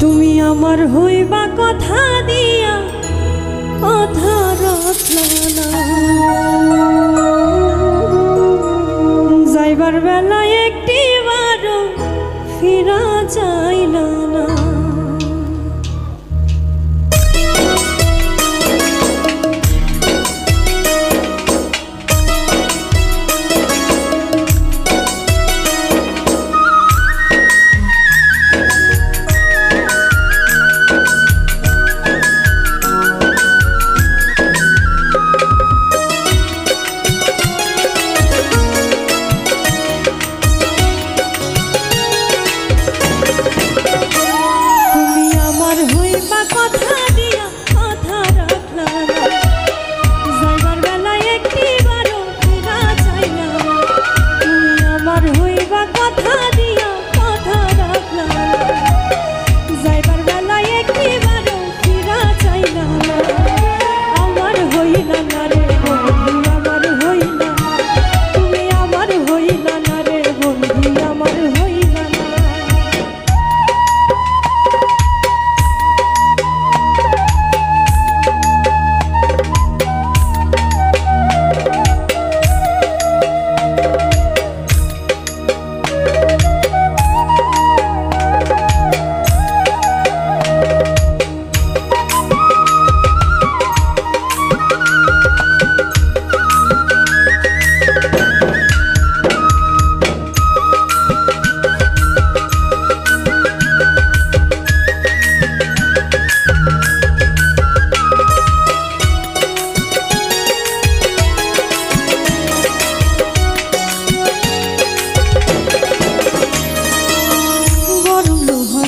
তুমি আমার হইবা কথা দিয়া কথা রাখলা না, যাইবার বেলায় একটি বারো ফিরা যাইলা না।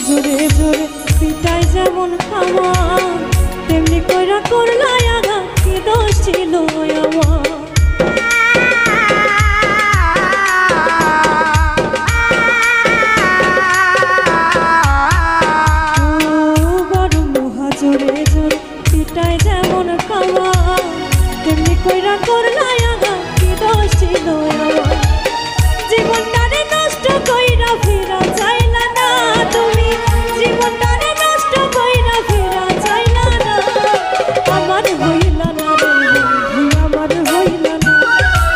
জোরে জোরে পিটাই যেমন আমার, তেমনি কইরা করলাই আঘাত, কি দোষ ছিল আমার। গরম লোহা জোরে জোরে পিটাই যেমন কামার, তেমনি কইরা করলাই আঘাত, কি দোষ ছিল আমার। জীবনটারে নষ্ট কইরা ফিরা চাইলা না তুমি, জীবনটারে নষ্ট কইরা ফিরা চাইলা না। আমার হইলা না রে বন্ধু, আমার হইলা না,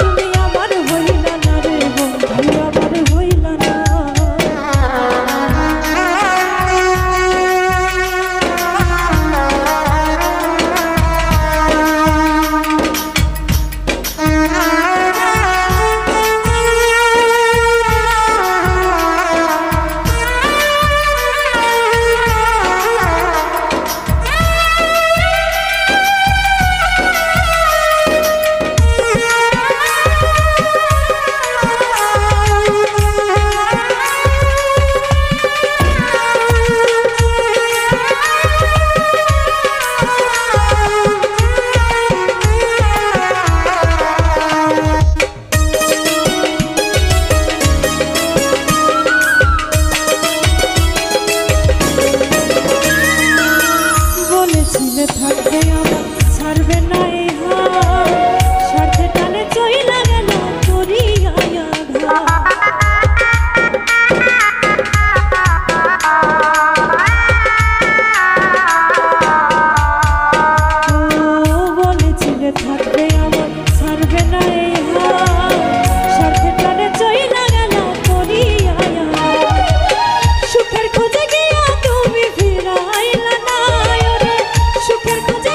তুমি আমার হইলা না রে বন্ধু, আমার হইলা না। থাকবে আমার ছাড়বে না এই হাত, স্বার্থে টানে চইলা গেল করিয়া বলেছিলে থাকবে আমার ছাড়বে না এই হাত, স্বার্থে টানে চইলা গেল করিয়া। সুখের খোঁজে গিয়া তুমি ফিরাইলা না, সুখের খোঁজে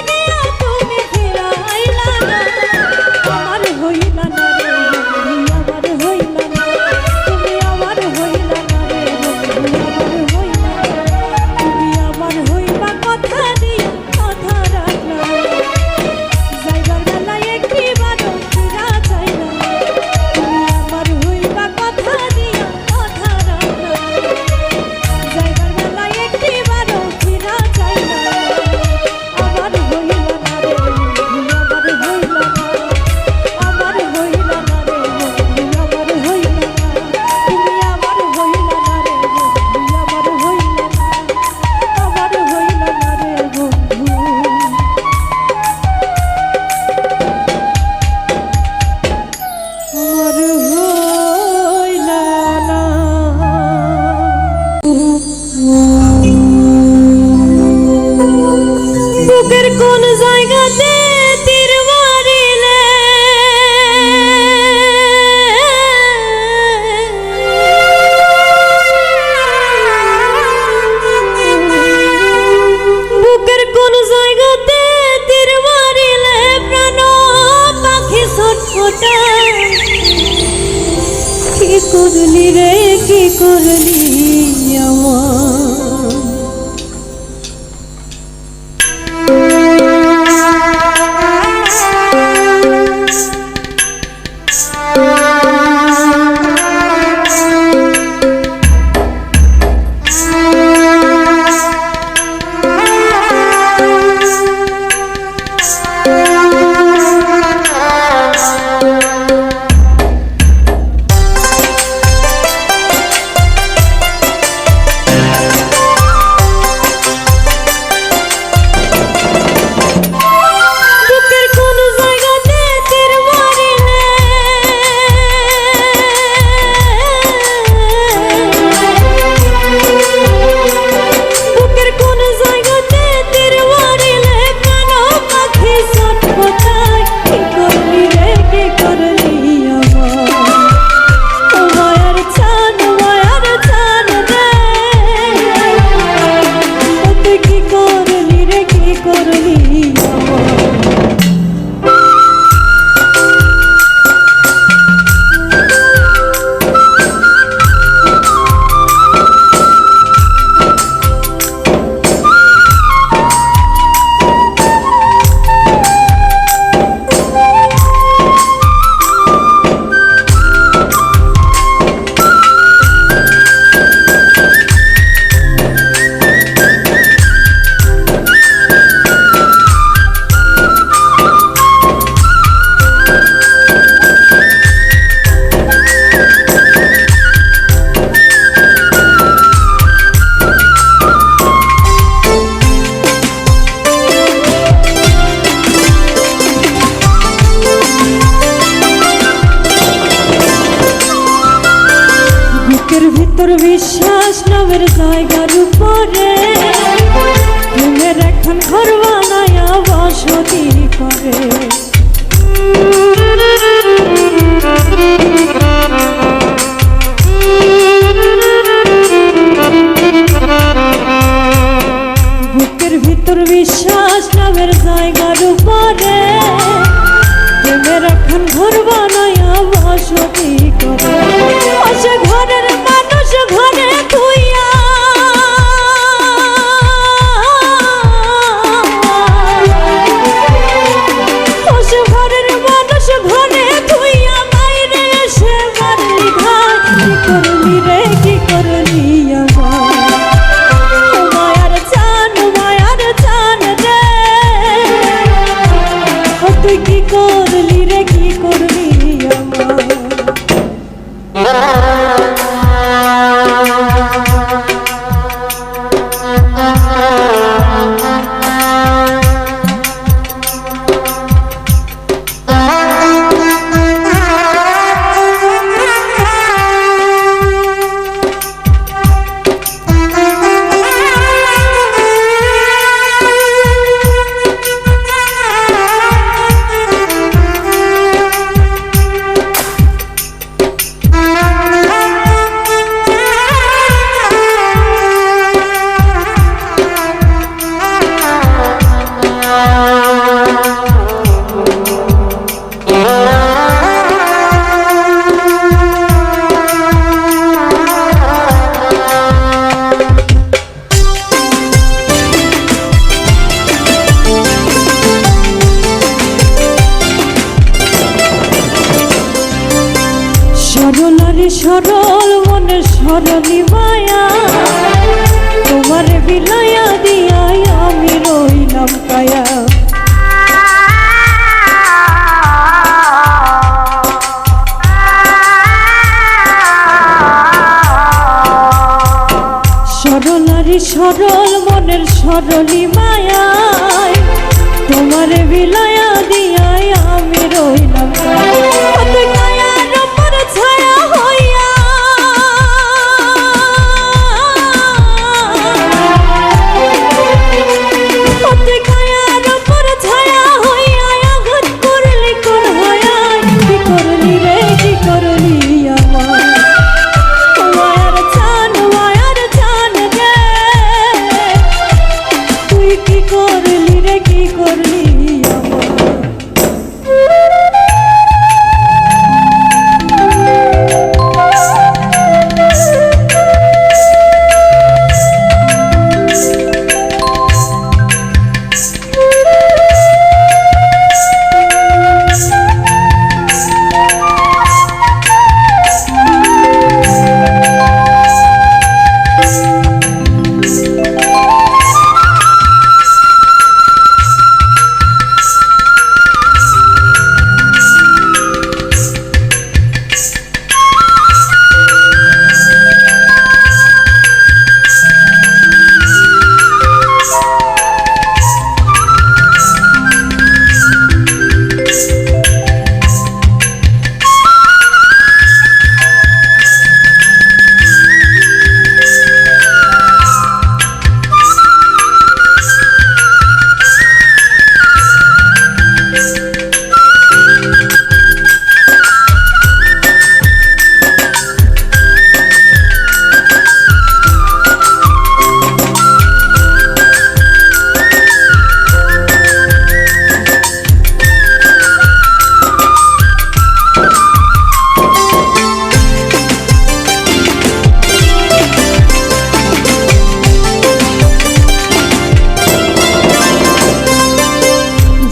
রে। বুকের ভিতর বিশ্বাস নামের জায়গার উপরে প্রেমের এখন ঘর বানাইয়া বসতি করে। বসে ঘরের মানুষ ঘরে তুইয়া বসে ঘরের মানুষ ঘরে তুইয়া বাইরে এসে মারলি ঘাট। কি করলি রে কি করলি আমার মায়ার চান রে। তুই কি করলি রে কি করলি আমার। সরলারে সরল মনে সরলি মায়া তোমার বিলায়া দিয়া আমি রইলাম কায়া। সরলারে সরল মনের সরলি মায়া তোমার বিলায়া দিয়া আমি রইলাম কায়া। ছায়া হইয়া কায়ার উপর ছায়া হইয়া আঘাত করলি কোন হইয়া। কি করলি রে কি করলি আমার মায়ার চান রে। তুই কি করলি রে কি করলি আমার।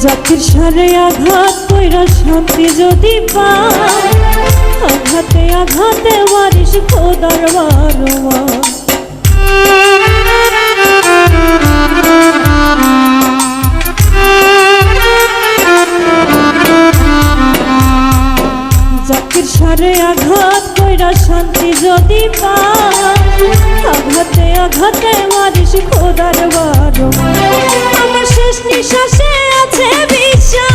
জাতির সারে আঘাত কইরা শান্তি যদি পায় আঘাতে আঘাতে মারিস খোদার বারোয়া। জাতির সারে আঘাত কইরা শান্তি যদি পায় আঘাতে আঘাতে মারিস খোদার বারোয়া। আমার শেষ নিঃশ্বাসে আছে বিশ্বাস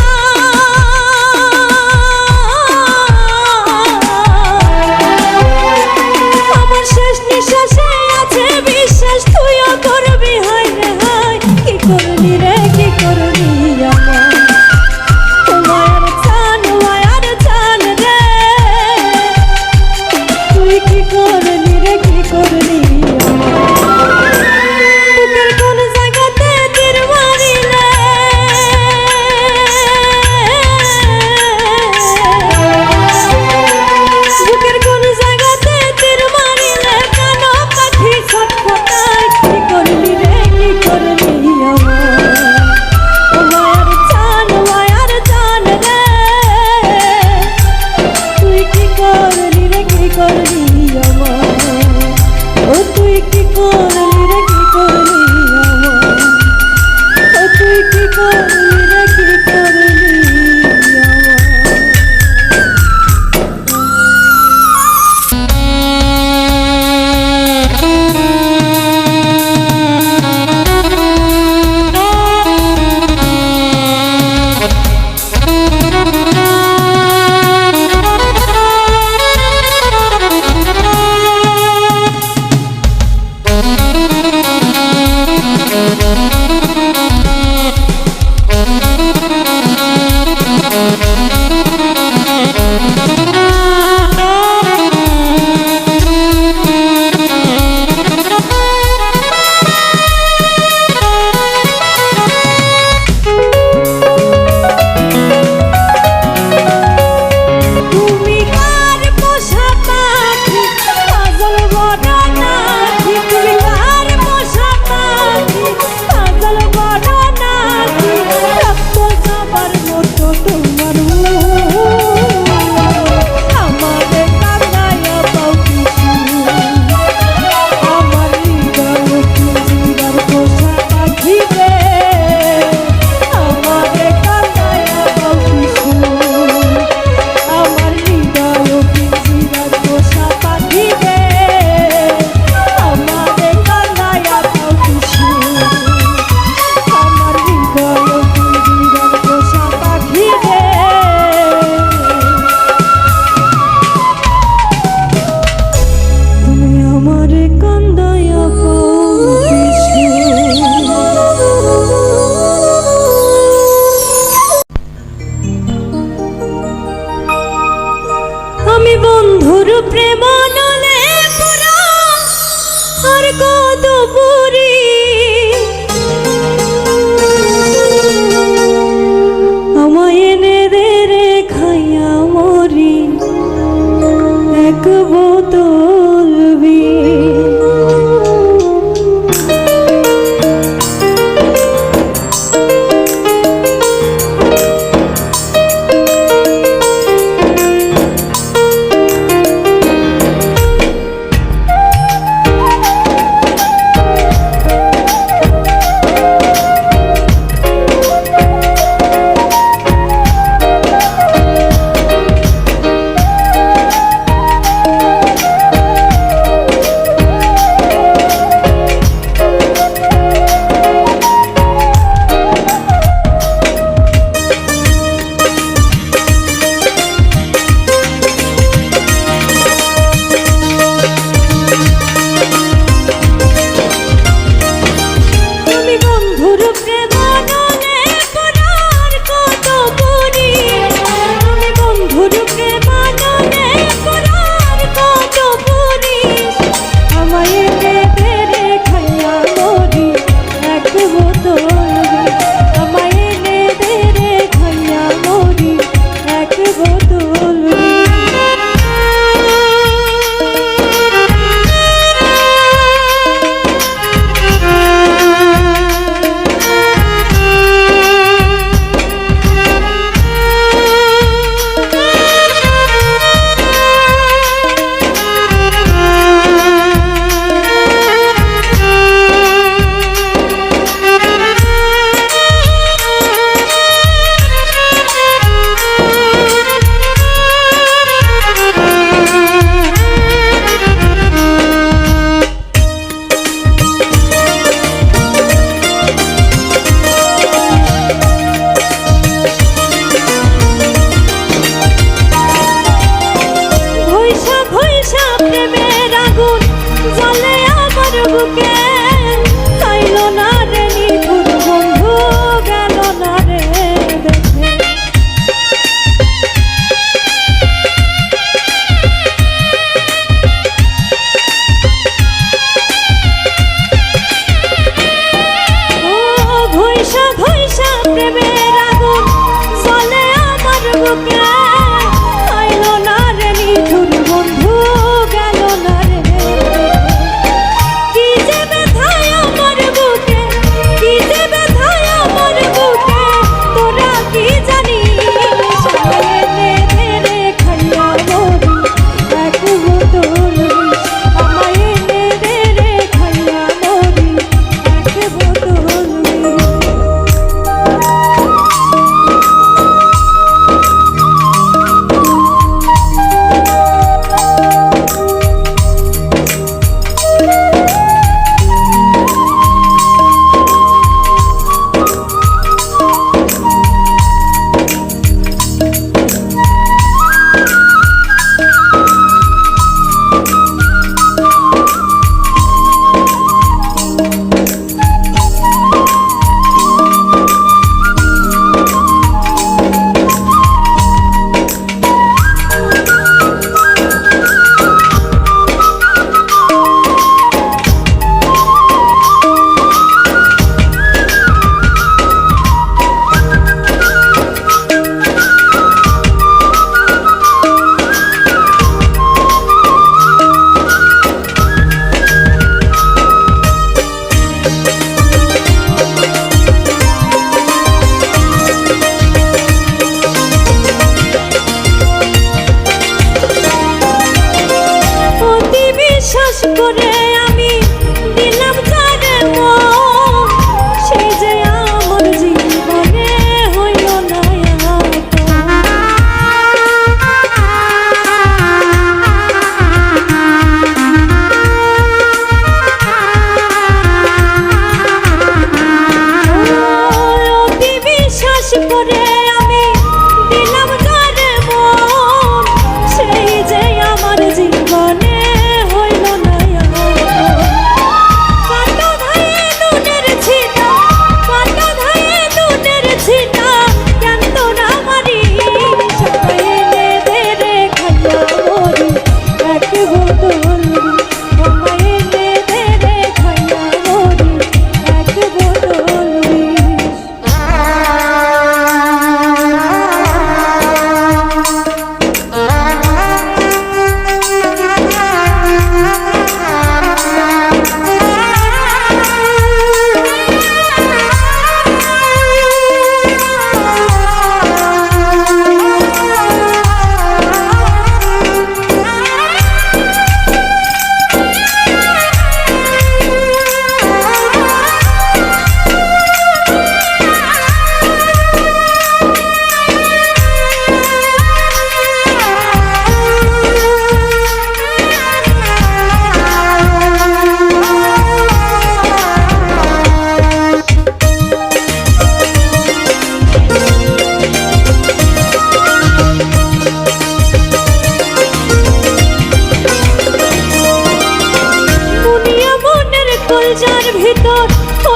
আমার শেষ নিঃশ্বাসে আছে বিশ্বাস তুইও করবি হায় রে হায়। কি করলি রে কি করলি আমার তুমি কার পোষা পাখি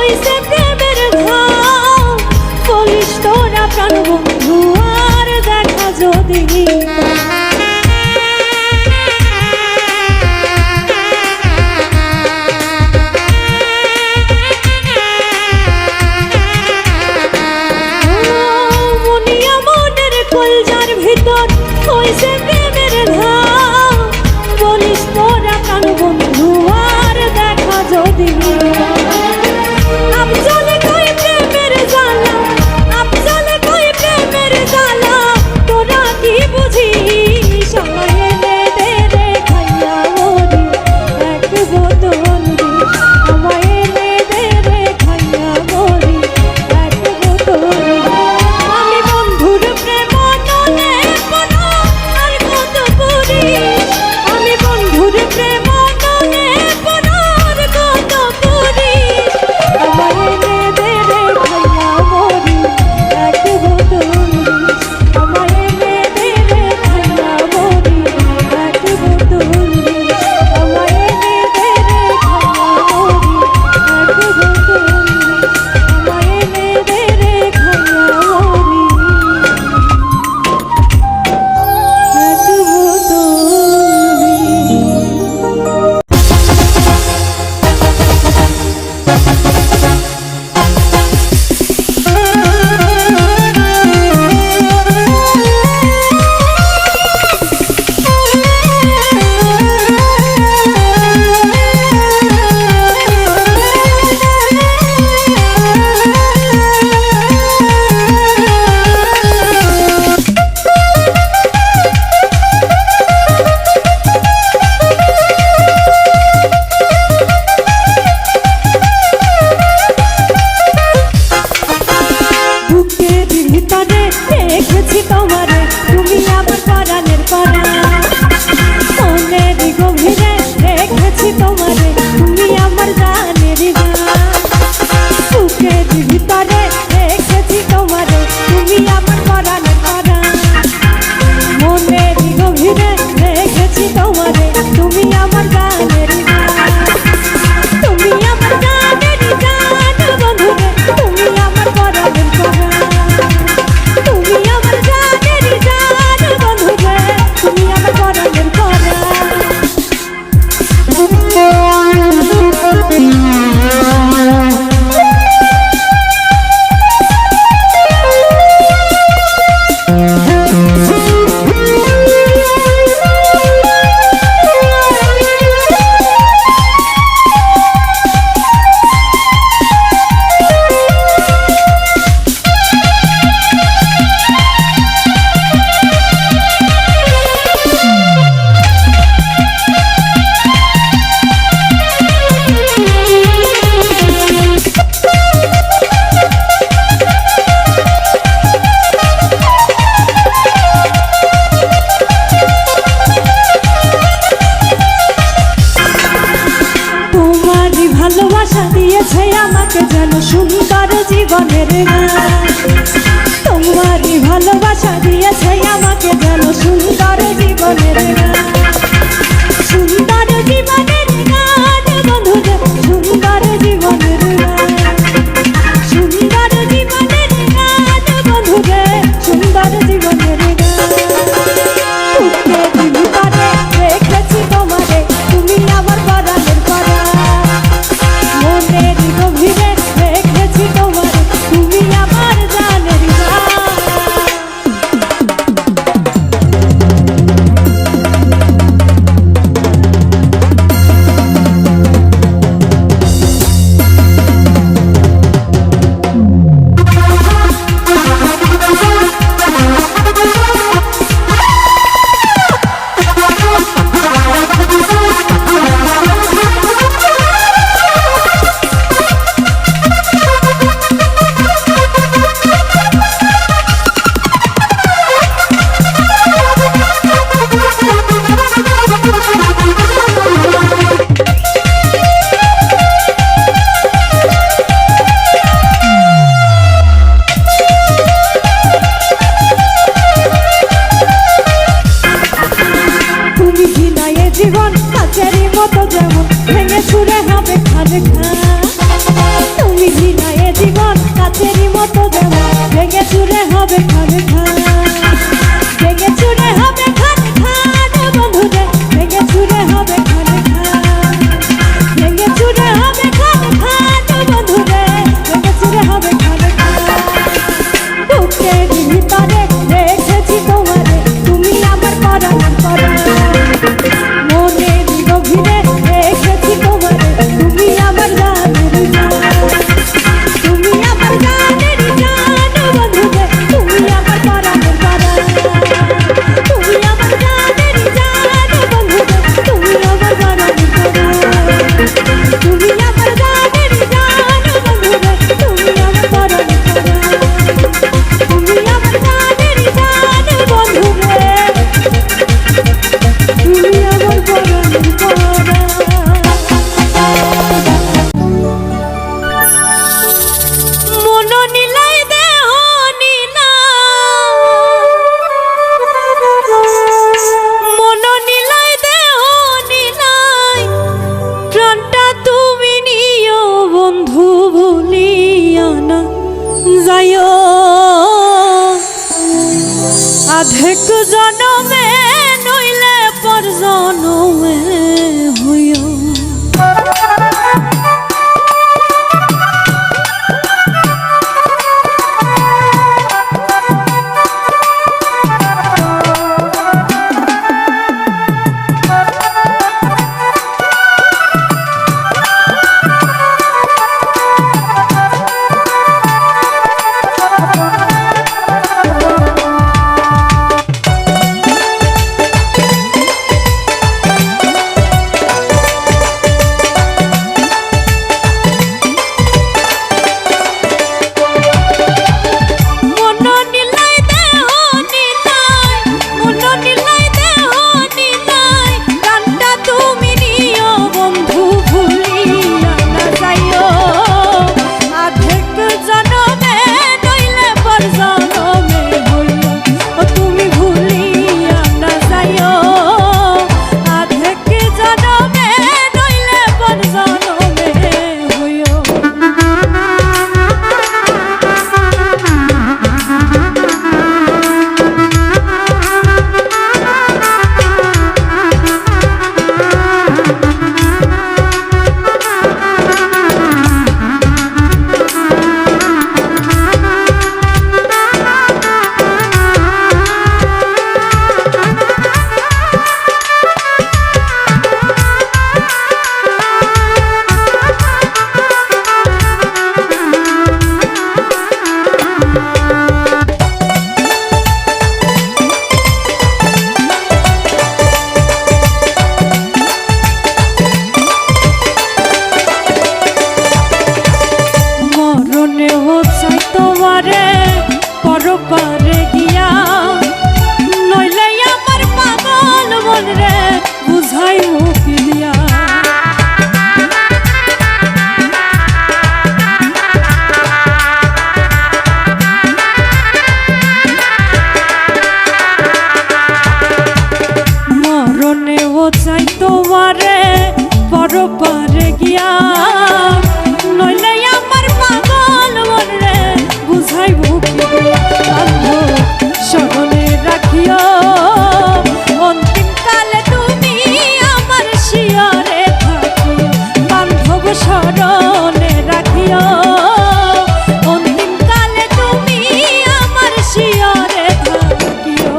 হইছে প্রেমের ঘাও বলিস তোরা প্রাণ বন্ধু আর দেখা যদি ভিতর হইছে প্রেমের ঘাও বলিস তোরা প্রাণ বন্ধু আর দেখা যদি আফজলে কই প্রেমের জ্বালা আফজলে কই প্রেমের জ্বালা তোরা কি বুঝিস আমায় এনে দে রে খাইয়া মরি এক বোতল বিষ আমায় এনে দে রে খাইয়া মরি এক বোতল আমি বন্ধুর প্রেম আমি বন্ধুর প্রেম ননে পরার কত পুরিস আমায় এনে দে রে খাইয়া মরি এক বোতল বিষ আমায় এনে দে রে খাইয়া মরি এক বোতল বিষ আমায় এনে দে রে খাইয়া মরি এক বোতল বিষ আমায় এনে দে রে খাইয়া মরি দেখেছি তোমারে তুমি আমার পরাণের পরা মনের গভীরে দেখেছি তোমারে তুমি আমার জানের বুকের ভিতরে দেখেছি তোমারে তুমি আমার পরাণের পরা মনের গভীরে দেখেছি তোমারে তুমি আমার জানের তুমি আমার জানের জান বন্ধুরে তুমি আমার পরাণের পরা তুমি আমার জানের জান বন্ধুরে তুমি আমার পরাণের পরা ভালোবাসা দিয়েছে আমাকে যেন সুন্দর জীবনের গান তোমারই ভালোবাসা দিয়েছে আমাকে যেন সুন্দর জীবনের গান সুন্দর জীবনের গান বন্ধুরে সুন্দর জীবনের গান সুন্দর জীবনের গান বন্ধুরে সুন্দর জীবনের গান দেখেছি তোমারে তুমি আমার পরাণের পরা মনের গভীরে দেখেছি তোমারে তুমি আমার জানের জীবন কাছেরই মতো যেমন ভেঙে ছুড়ে হবে খানে খা তুমি হবে খান খান, ভেঙে চুরে হবে খান খান বন্ধু রে, ভেঙে চুরে হবে খান খান, ভেঙে চুরে হবে খান খান বন্ধু রে, ভেঙে চুরে হবে খান খান। বুকের ভিতরে রেখেছি তোমারে, তুমি আমার পরাণ পরাণ, মনের গভীরে রেখেছি তোমারে, তুমি আমার জানের জান, তুমি আমার জানের জান বন্ধু রে, তুমি আমার পরাণের পরাণ, তুমি আমার জানের জান বন্ধু রে, তুমি আমার পরাণের পরাণ, তুমি আমার জানের জান বন্ধু রে, তুমি আমার পরাণের পরাণ, তুমি আমার জানের জান বন্ধু রে, তুমি আমার পরাণের পরাণ। মন নিলাই দেহ নিলাই, মন নিলাই দেহ নিলাই, প্রাণটা তুমি নিও বন্ধু ভুলিয়া না যাইও, আধেক জনমে নইলে পর জনমে হইও। পরপারে গিয়া নইলে আমার পাগল মন রে বুঝাই মুখিয়া, মরণে ও চাই তোমারে পরপারে গিয়া নইলে আমার পাগল মন রে বুঝাই মুখিয়া। স্মরণে রাখিও অন্তিম কালে তুমি আমার শিয়রে থাকিও, বান্ধব স্মরণে রাখিও অন্তিম কালে তুমি আমার শিয়রে থাকিও।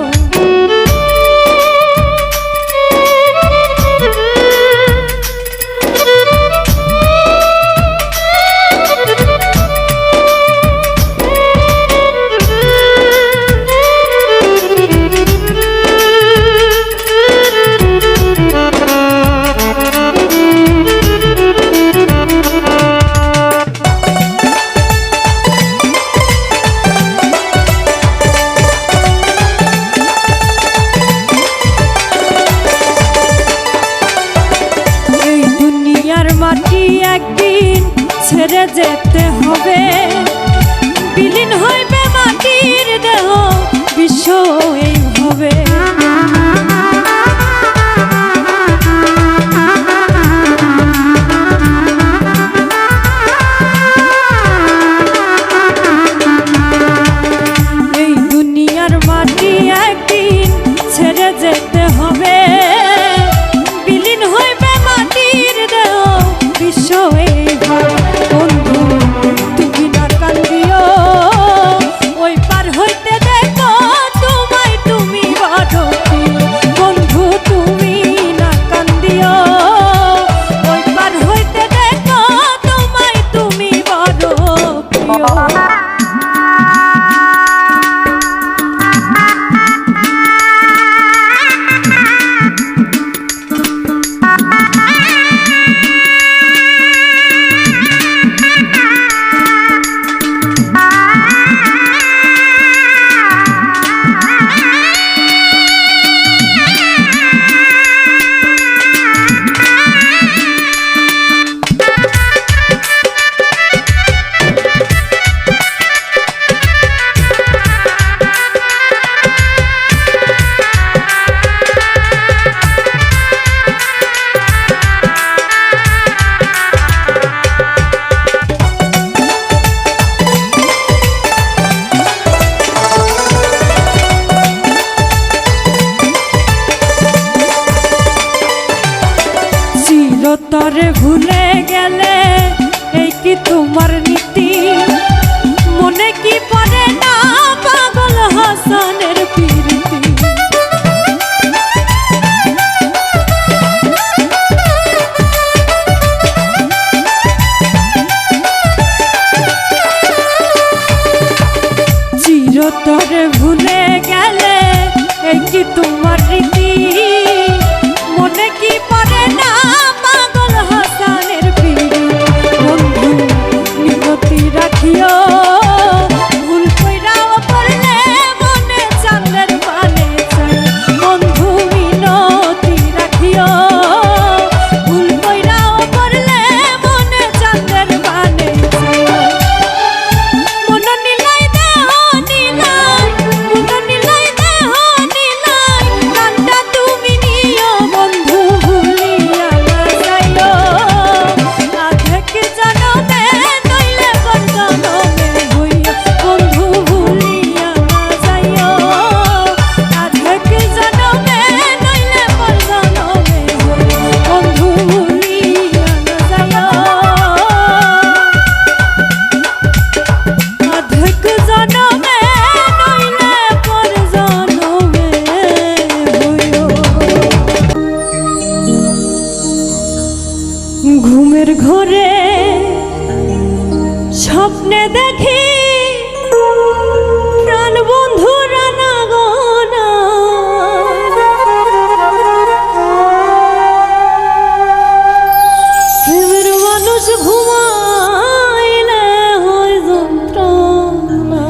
মাটি একদিন ছেড়ে যেতে হবে, বিলীন হইবে মাটির দেহ বিশ্ব এই হবে। এই হইও। চিরতরে ভুলে গেলে এই কি তোমার নীতি? মনে কি পড়ে না পাগল হাসানের প্রীতি? চিরতরে ভুলে গেলে এই কি তোমার রীতি? মনে কি পড়ে না পাগল হাসানের প্রীতি? বন্ধু মিনতি রাখিও, ভুল কইরাও পড়লে মনে চাঁদের বানে চাই। বন্ধু মিনতি রাখিও, ভুল কইরাও পড়লে মনে চাঁদের বানে চাই। মন নিলাই দেহ নিলাই, মন নিলাই দেহ নিলাই, গানটা তুমি নিও বন্ধু ভুলিয়া না যাইও। আধেক জনমে নইলে পর জনমে হইও, বন্ধু ভুলিয়া না যাইও। আধেক জনমে নইলে পর জনমে হইও, বন্ধু ভুলিয়া না যাইও। আধেক জনমে নইলে পর জনমে হইও। ঘুমের ঘরে স্বপ্নে দেখি প্রাণ বন্ধু রানা গোনা। প্রেমের মানুষ ঘুমাইলে হয় যন্ত্রণা।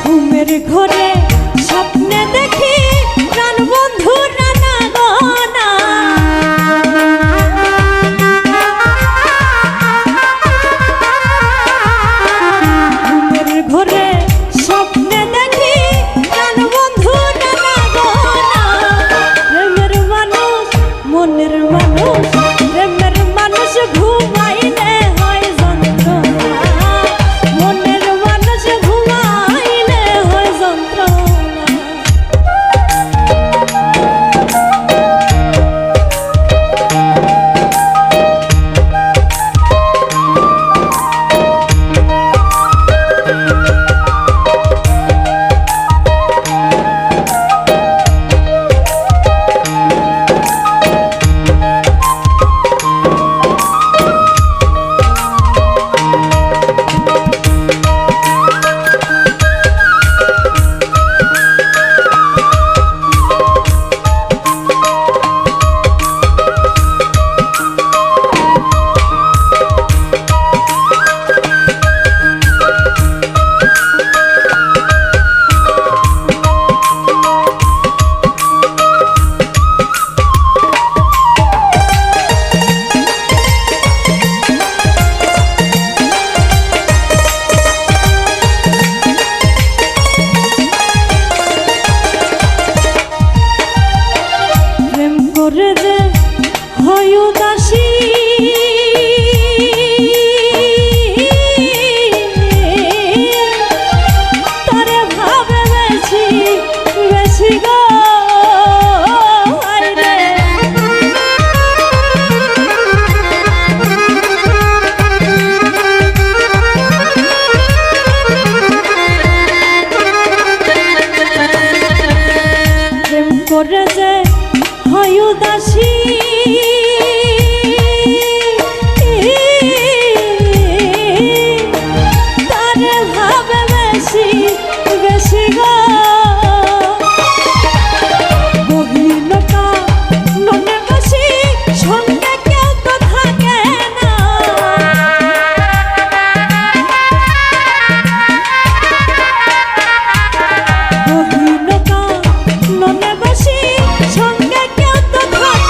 ঘুমের ঘরে স্বপ্নে দেখি প্রাণ বন্ধু রানা গোনা। ঘুমের ঘরে স্বপ্নে দেখি প্রাণ বন্ধু রানা গোনা। প্রেমের মানুষ মনের মানুষ, প্রেমের মানুষ ঘুমাইলে হয় যন্ত্রণা। মনের মানুষ ঘুমাইলে হয় যন্ত্রণা। উদাসী তারে ভাবে বেশি বেশি গো গহীনতা মনে বসি সঙ্গে কেউ তো থাকে না গহীনতা মনে বসি সঙ্গে কেউ তো থাকে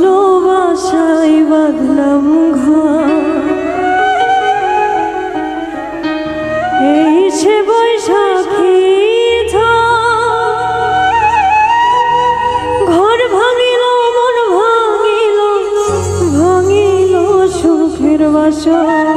ভালোবাসায় বাঁধলাম ঘর, এই সে বৈশাখী ঘর ভাঙিল মন ভাঙিল, ভাঙিল সুখের বাসর।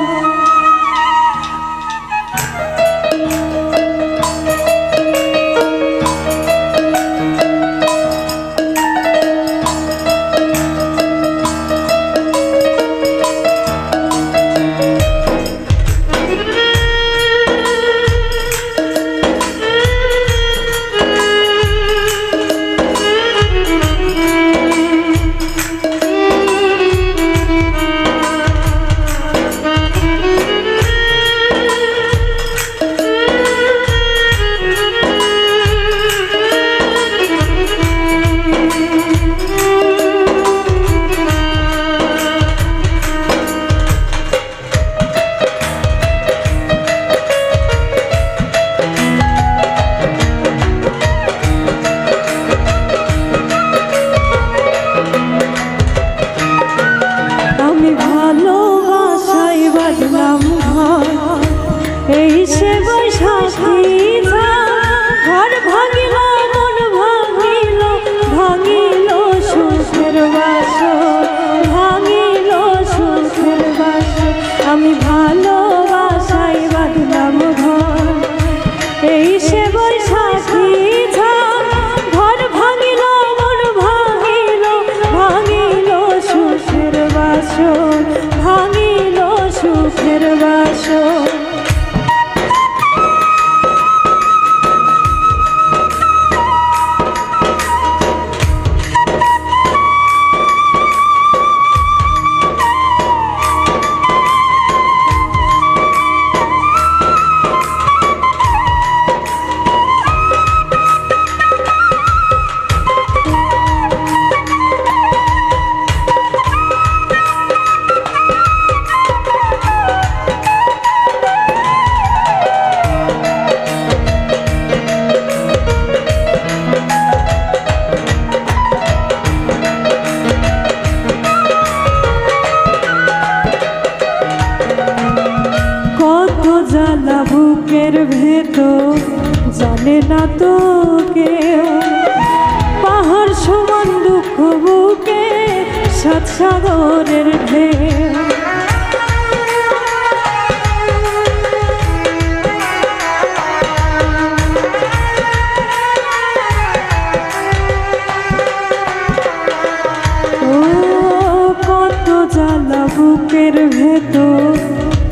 এই সে বৈশাখী ঘর ভাঙিল মন ভাঙিল, ভাঙিল সুখের বাসর, ভাঙিল সুখের বাসর। আমি ভালোবাসায় বাঁধলাম ঘর, এই সে বৈশাখী ঘর ভাঙিল মন ভাঙিল, ভাঙিল সুখের বাসর, ভাঙিল সুখের বাসর। জ্বালা বুকের ভেতর জানে না তো কেউ, পাহাড় সমান দুঃখ বুকে সাত সাগরের ঢেউ। ও কত জ্বালা বুকের ভেতর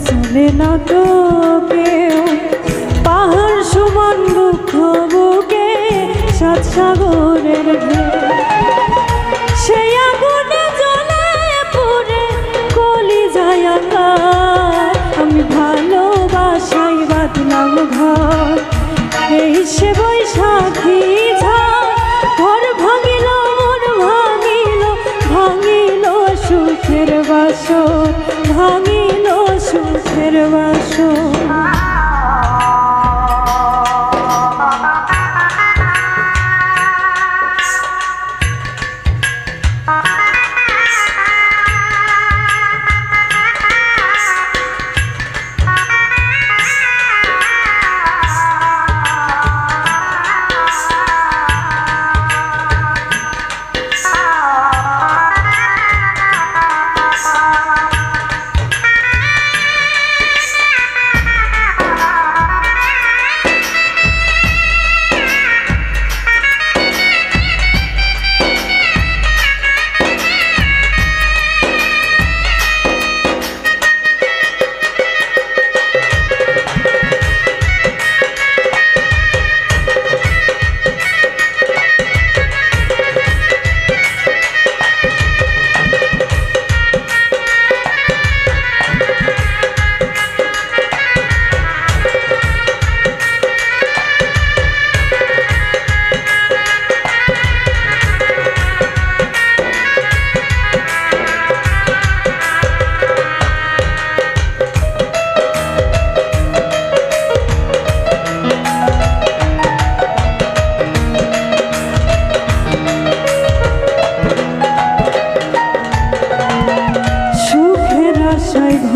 জানে না তো কেউ, পাহাড় সমান দুঃখ বুকে সাত সাগরের ঢেউ। সেই আগুনে জ্বলে পুড়ে কলিজায় আকাশ, আমি ভালোবাসায় বাঁধলাম ঘর, এই সে বৈশাখী ঘর ভাঙিল মন ভাঙিল, ভাঙিল সুখের বাসর, ভাঙিল সুখের বাসর।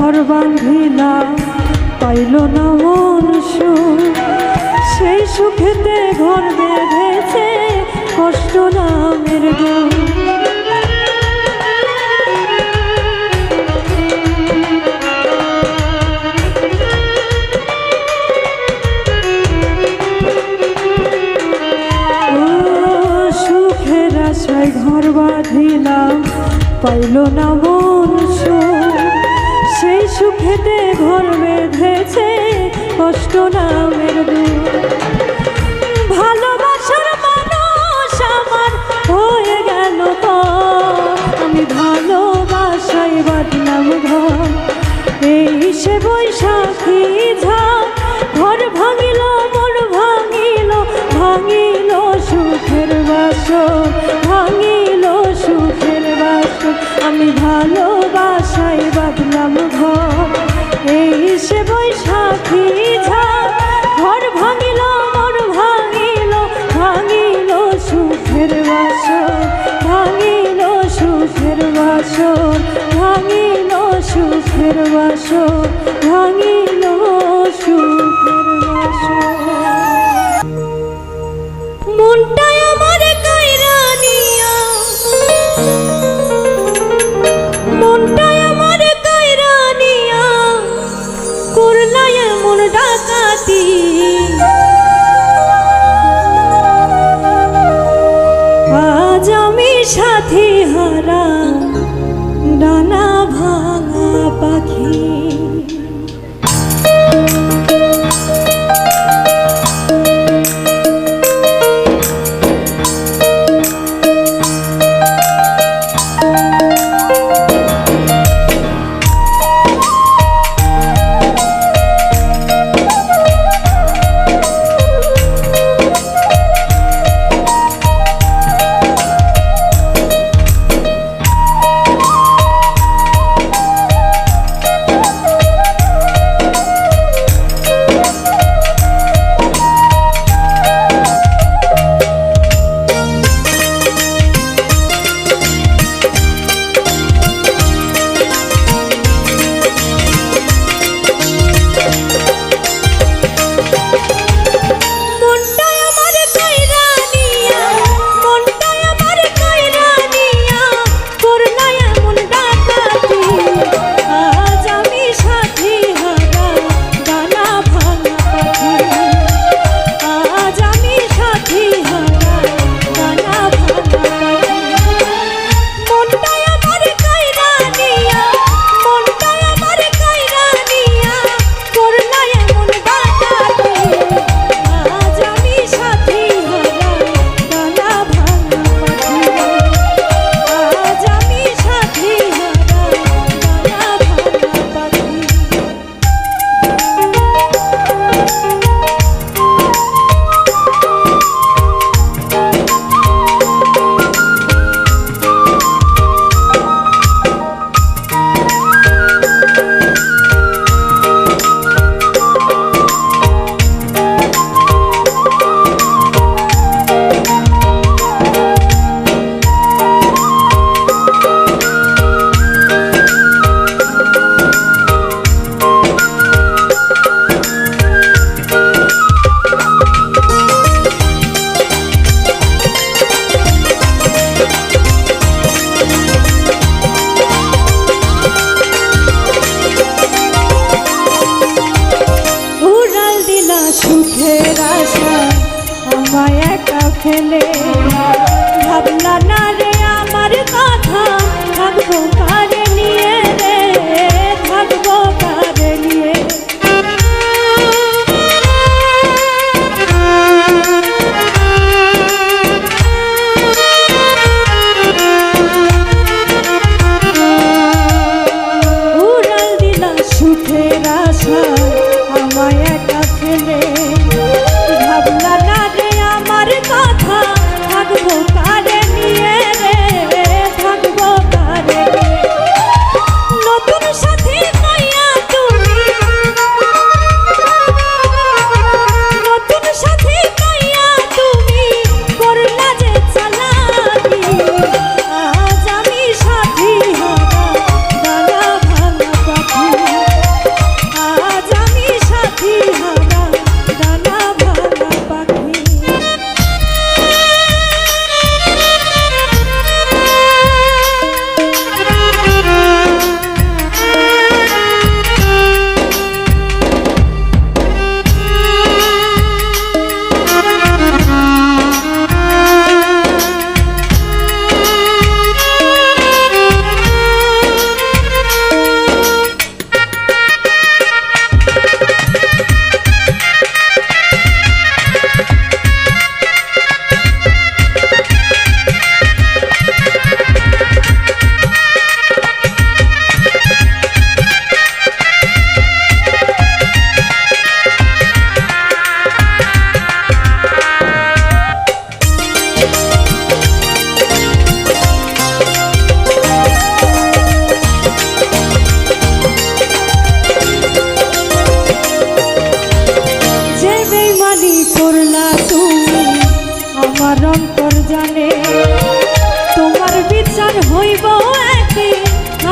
ঘর বাঁধিলাম পাইল না মন সুখ, সেই সুখেতে ঘর বেঁধেছে কষ্ট নামের গুণ। সুখের আশায় ঘর বাঁধিলাম পাইল না মন সুখ, সেই সুখেতে ঘর বেঁধেছে কষ্ট নামের গুণ। ভালোবাসার মানুষ আমার হয়ে গেল তো, আমি ভালোবাসায় বাঁধলাম ঘর, এই সে বৈশাখী ঝড়, ঘর ভাঙিল মন ভাঙিল, ভাঙিল সুখের বাসর, ভাঙিল সুখের বাসর। আমি ভালোবাসায় বাঁধলাম ঘর, এই সে বৈশাখী ঝড়, ঘর ভাঙিল মন ভাঙিল, ভাঙিল সুখের বাসর, ভাঙিল সুখের বাসর, ভাঙিল সুখের বাসর, ভাঙিল সুখের বাসর। মনটাই আমার কাইরা নিয়া, মনটাই আমার কাইরা নিয়া, করলা এমন ডাকাতি, আজ আমি সাথী হারা ডানা ভাঙা পাখি।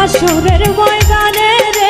হাসরের ময়দানে রে